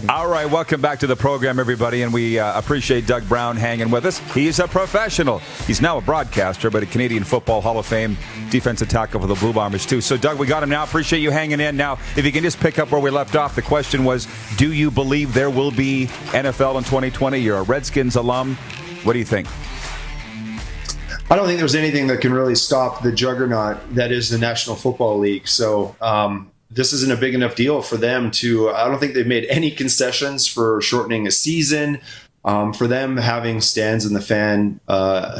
All right, welcome back to the program, everybody, and we appreciate Doug Brown hanging with us. He's a professional. He's now a broadcaster, but a Canadian Football Hall of Fame defensive tackle for the Blue Bombers, too. So, Doug, we got him now. Appreciate you hanging in. Now, if you can just pick up where we left off, the question was, do you believe there will be NFL in 2020? You're a Redskins alum. What do you think? I don't think there's anything that can really stop the juggernaut that is the National Football League. So, this isn't a big enough deal for them to, I don't think they've made any concessions for shortening a season. For them, having stands in the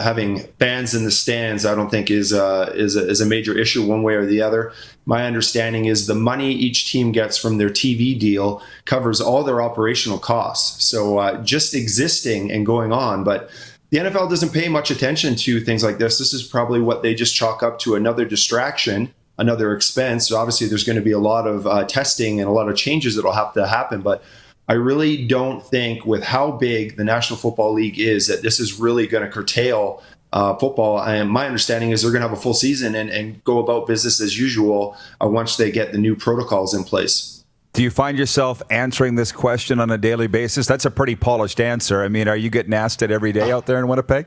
having fans in the stands, I don't think is a major issue one way or the other. My understanding is the money each team gets from their TV deal covers all their operational costs. So just existing and going on, but the NFL doesn't pay much attention to things like this. This is probably what they just chalk up to another distraction, another expense. So obviously there's going to be a lot of testing and a lot of changes that'll have to happen. But I really don't think with how big the National Football League is that this is really going to curtail football. And my understanding is they're going to have a full season and go about business as usual once they get the new protocols in place. Do you find yourself answering this question on a daily basis? That's a pretty polished answer. I mean, are you getting asked it every day out there in Winnipeg?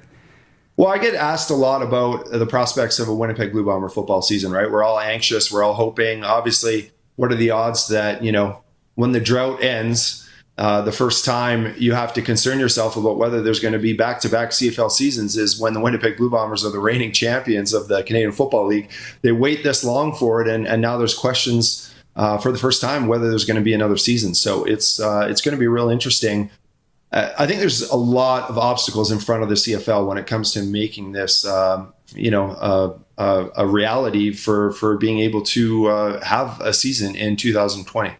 Well, I get asked a lot about the prospects of a Winnipeg Blue Bomber football season, right? We're all anxious. We're all hoping. Obviously, what are the odds that, when the drought ends, the first time you have to concern yourself about whether there's going to be back-to-back CFL seasons is when the Winnipeg Blue Bombers are the reigning champions of the Canadian Football League. They wait this long for it, and now there's questions for the first time whether there's going to be another season. So it's going to be real interesting. I think there's a lot of obstacles in front of the CFL when it comes to making this, a reality for being able to have a season in 2020.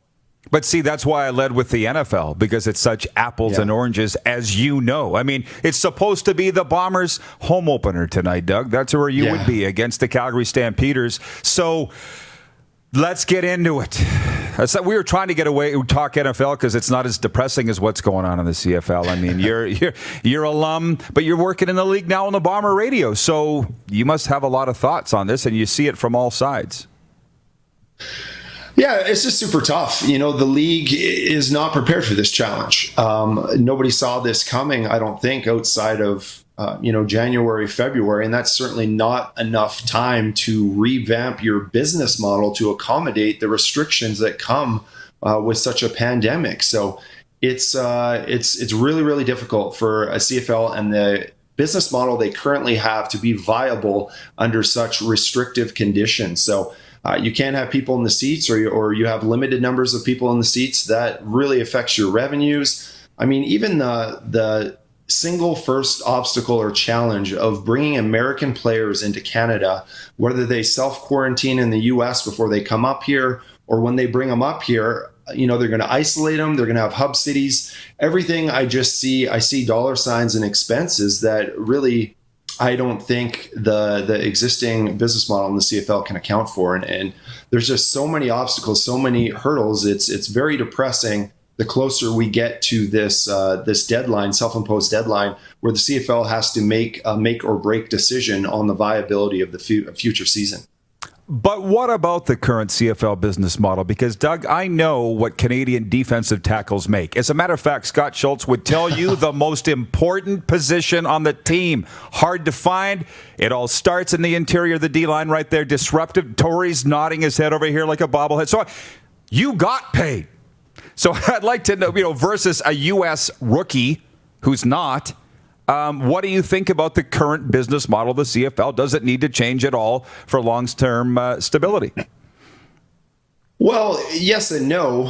But see, that's why I led with the NFL, because it's such apples and oranges, as you know. I mean, it's supposed to be the Bombers' home opener tonight, Doug. That's where you would be against the Calgary Stampeders. So let's get into it. We were trying to get away talk NFL because it's not as depressing as what's going on in the CFL. I mean, you're alum, but you're working in the league now on the Bomber Radio, so you must have a lot of thoughts on this, and you see it from all sides. Yeah, it's just super tough. The league is not prepared for this challenge. Nobody saw this coming, I don't think, outside of January, February, and that's certainly not enough time to revamp your business model to accommodate the restrictions that come with such a pandemic. So it's really, really difficult for a CFL and the business model they currently have to be viable under such restrictive conditions. So you can't have people in the seats, or you have limited numbers of people in the seats. That really affects your revenues. I mean, even the single first obstacle or challenge of bringing American players into Canada, whether they self-quarantine in the US before they come up here, or when they bring them up here, they're going to isolate them. They're going to have hub cities. Everything I see dollar signs and expenses that really I don't think the existing business model in the CFL can account for. And there's just so many obstacles, so many hurdles. It's very depressing the closer we get to this deadline, self-imposed deadline, where the CFL has to make a make or break decision on the viability of the future season. But what about the current CFL business model? Because, Doug, I know what Canadian defensive tackles make. As a matter of fact, Scott Schultz would tell you the most important position on the team. Hard to find. It all starts in the interior of the D-line right there. Disruptive. Torrey's nodding his head over here like a bobblehead. So you got paid. So I'd like to know, versus a U.S. rookie who's not, what do you think about the current business model of the CFL? Does it need to change at all for long-term stability? Well, yes and no.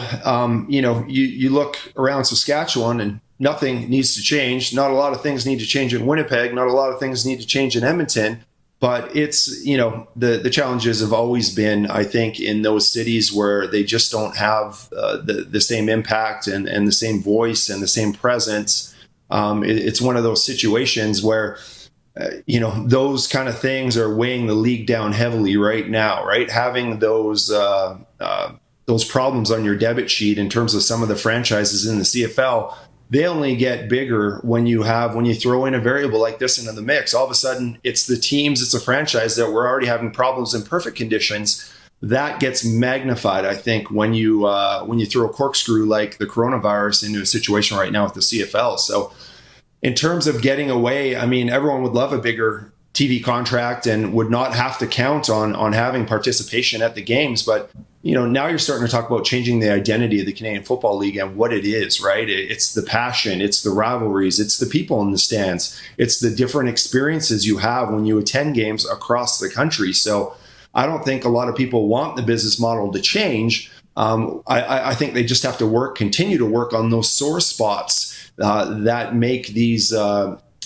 You look around Saskatchewan and nothing needs to change. Not a lot of things need to change in Winnipeg. Not a lot of things need to change in Edmonton. But it's, the challenges have always been, I think, in those cities where they just don't have the same impact and the same voice and the same presence. It's one of those situations where, those kind of things are weighing the league down heavily right now, right? Having those problems on your debit sheet in terms of some of the franchises in the CFL, they only get bigger when you throw in a variable like this into the mix. All of a sudden, it's the teams, it's a franchise that were already having problems in perfect conditions that gets magnified, I think, when you throw a corkscrew like the coronavirus into a situation right now with the CFL. So in terms of getting away, I mean, everyone would love a bigger TV contract and would not have to count on having participation at the games. But, now you're starting to talk about changing the identity of the Canadian Football League and what it is, right? It's the passion, it's the rivalries, it's the people in the stands, it's the different experiences you have when you attend games across the country. So I don't think a lot of people want the business model to change. I think they just have to continue to work on those sore spots that make these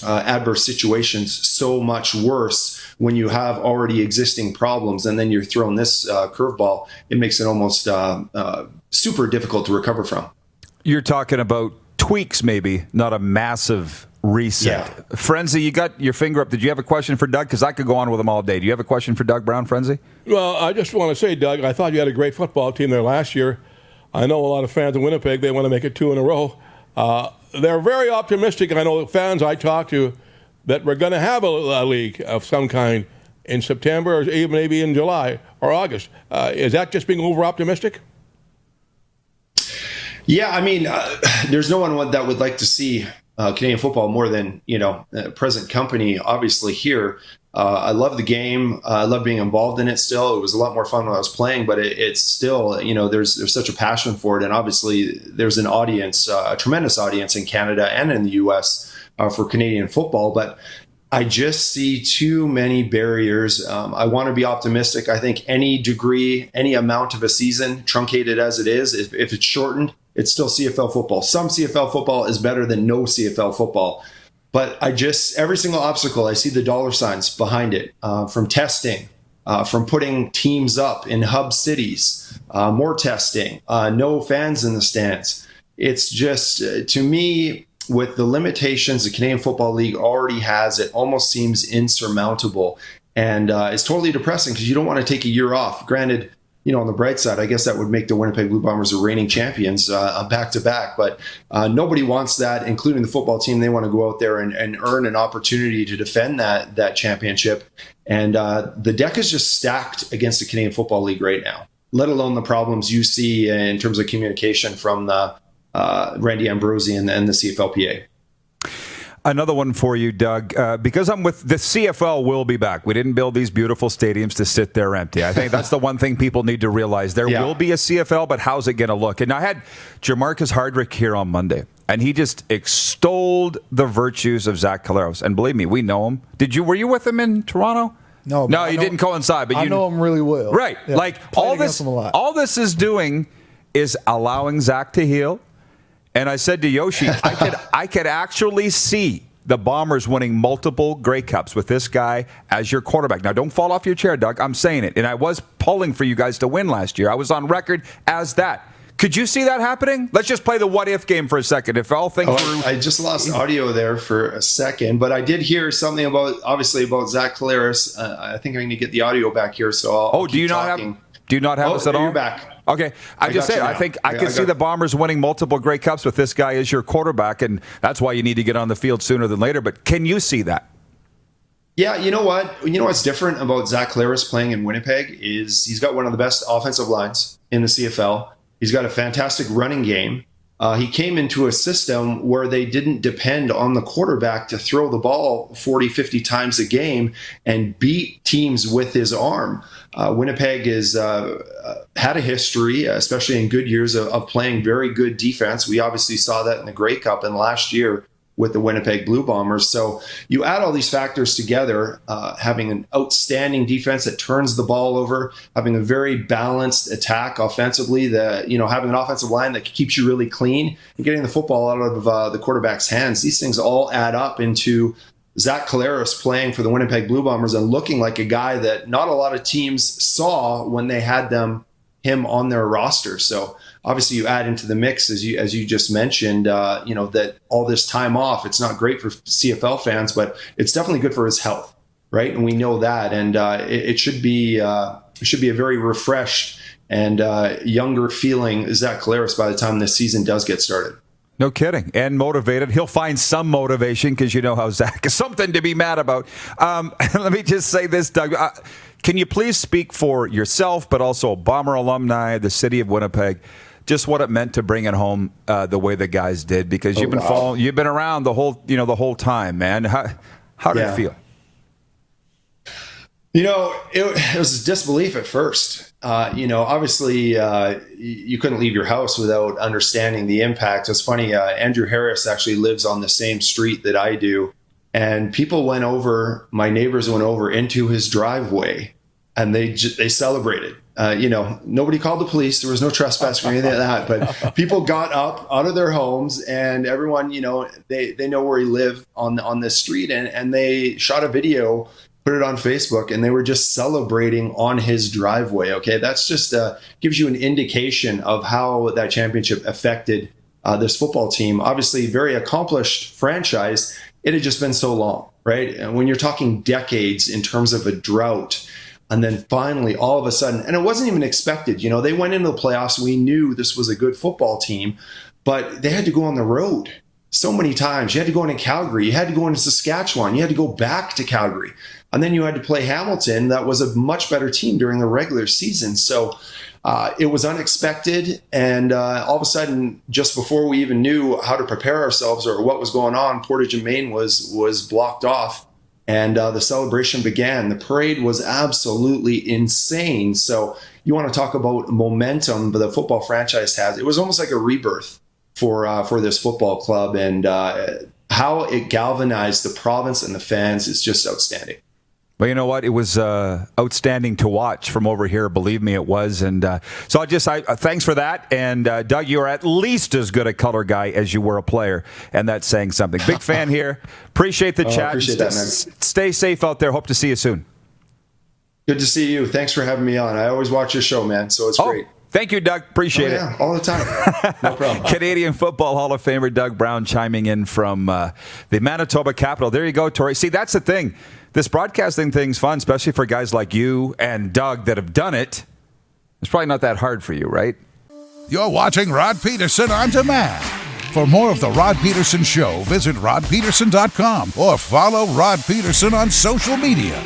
adverse situations so much worse when you have already existing problems, and then you're throwing this curveball. It makes it almost super difficult to recover from. You're talking about tweaks, maybe, not a massive reset. Yeah. Frenzy, you got your finger up. Did you have a question for Doug? Because I could go on with him all day. Do you have a question for Doug Brown, Frenzy? Well, I just want to say, Doug, I thought you had a great football team there last year. I know a lot of fans in Winnipeg, they want to make it 2 in a row. They're very optimistic. I know fans I talk to that we're going to have a league of some kind in September or even maybe in July or August. Is that just being over-optimistic? Yeah, I mean, there's no one that would like to see Canadian football more than, present company, obviously, here. I love the game. I love being involved in it still. It was a lot more fun when I was playing, but it's still, there's such a passion for it. And obviously, there's an audience, a tremendous audience in Canada and in the U.S. For Canadian football. But I just see too many barriers. I want to be optimistic. I think any degree, any amount of a season, truncated as it is, if it's shortened, it's still CFL football. Some CFL football is better than no CFL football. But every single obstacle, I see the dollar signs behind it, from testing, from putting teams up in hub cities, more testing, no fans in the stands. It's just, to me, with the limitations the Canadian Football League already has, it almost seems insurmountable. And it's totally depressing because you don't want to take a year off. Granted, on the bright side, I guess that would make the Winnipeg Blue Bombers the reigning champions back-to-back. But nobody wants that, including the football team. They want to go out there and earn an opportunity to defend that championship. And the deck is just stacked against the Canadian Football League right now, let alone the problems you see in terms of communication from the Randy Ambrosi and the CFLPA. Another one for you, Doug, because I'm with the CFL will be back. We didn't build these beautiful stadiums to sit there empty. I think that's the one thing people need to realize. There will be a CFL, but how's it going to look? And I had Jamarcus Hardrick here on Monday, and he just extolled the virtues of Zach Collaros. And believe me, we know him. Were you with him in Toronto? No, you didn't coincide. But I know him really well. Right. Yeah, like all this is doing is allowing Zach to heal. And I said to Yoshi, I could actually see the Bombers winning multiple Grey Cups with this guy as your quarterback. Now, don't fall off your chair, Doug. I'm saying it. And I was pulling for you guys to win last year. I was on record as that. Could you see that happening? Let's just play the what-if game for a second. If all things were... I just lost audio there for a second, but I did hear something about Zach Collaros. I think I need to get the audio back here, so I'll keep talking. Do you not have us at all? You're back. Okay. I just said, I think I could see the Bombers winning multiple Grey Cups with this guy as your quarterback, and that's why you need to get on the field sooner than later. But can you see that? Yeah, you know what? What's different about Zach Collaros playing in Winnipeg is he's got one of the best offensive lines in the CFL. He's got a fantastic running game. He came into a system where they didn't depend on the quarterback to throw the ball 40, 50 times a game and beat teams with his arm. Winnipeg has had a history, especially in good years, of playing very good defense. We obviously saw that in the Grey Cup and last year with the Winnipeg Blue Bombers. So you add all these factors together, having an outstanding defense that turns the ball over, having a very balanced attack offensively, having an offensive line that keeps you really clean and getting the football out of the quarterback's hands. These things all add up into Zach Collaros playing for the Winnipeg Blue Bombers and looking like a guy that not a lot of teams saw when they had him on their roster. So obviously you add into the mix, as you just mentioned, that all this time off, it's not great for CFL fans, but it's definitely good for his health, right? And we know that. And it should be a very refreshed and younger feeling Zach Collaros by the time this season does get started. No kidding. And motivated. He'll find some motivation because you know how Zach is something to be mad about. Let me just say this, Doug. Can you please speak for yourself, but also Bomber alumni, the city of Winnipeg, just what it meant to bring it home the way the guys did? Because you've been around the whole time, man. How did it feel? It was disbelief at first. Obviously, you couldn't leave your house without understanding the impact. It's funny, Andrew Harris actually lives on the same street that I do. And my neighbors went over into his driveway and they celebrated. Nobody called the police. There was no trespassing or anything like that. But people got up out of their homes and everyone, they know where he lived on this street. And they shot a video, put it on Facebook, and they were just celebrating on his driveway. Okay, that's just gives you an indication of how that championship affected this football team. Obviously, very accomplished franchise. It had just been so long, right? And when you're talking decades in terms of a drought, and then finally, all of a sudden, and it wasn't even expected. They went into the playoffs. We knew this was a good football team, but they had to go on the road so many times. You had to go into Calgary. You had to go into Saskatchewan. You had to go back to Calgary. And then you had to play Hamilton. That was a much better team during the regular season. So it was unexpected. And all of a sudden, just before we even knew how to prepare ourselves or what was going on, Portage and Main was blocked off. And the celebration began. The parade was absolutely insane. So you want to talk about momentum the football franchise has. It was almost like a rebirth for this football club. And how it galvanized the province and the fans is just outstanding. Well, you know what? It was outstanding to watch from over here. Believe me, it was. And so thanks for that. And Doug, you are at least as good a color guy as you were a player, and that's saying something. Big fan here. Appreciate the chat. Appreciate that, man. Stay safe out there. Hope to see you soon. Good to see you. Thanks for having me on. I always watch your show, man. So it's great. Thank you, Doug. Appreciate it. All the time. No problem. Canadian Football Hall of Famer Doug Brown chiming in from the Manitoba capital. There you go, Tori. See, that's the thing. This broadcasting thing's fun, especially for guys like you and Doug that have done it. It's probably not that hard for you, right? You're watching Rod Pedersen On Demand. For more of The Rod Pedersen Show, visit rodpedersen.com or follow Rod Pedersen on social media.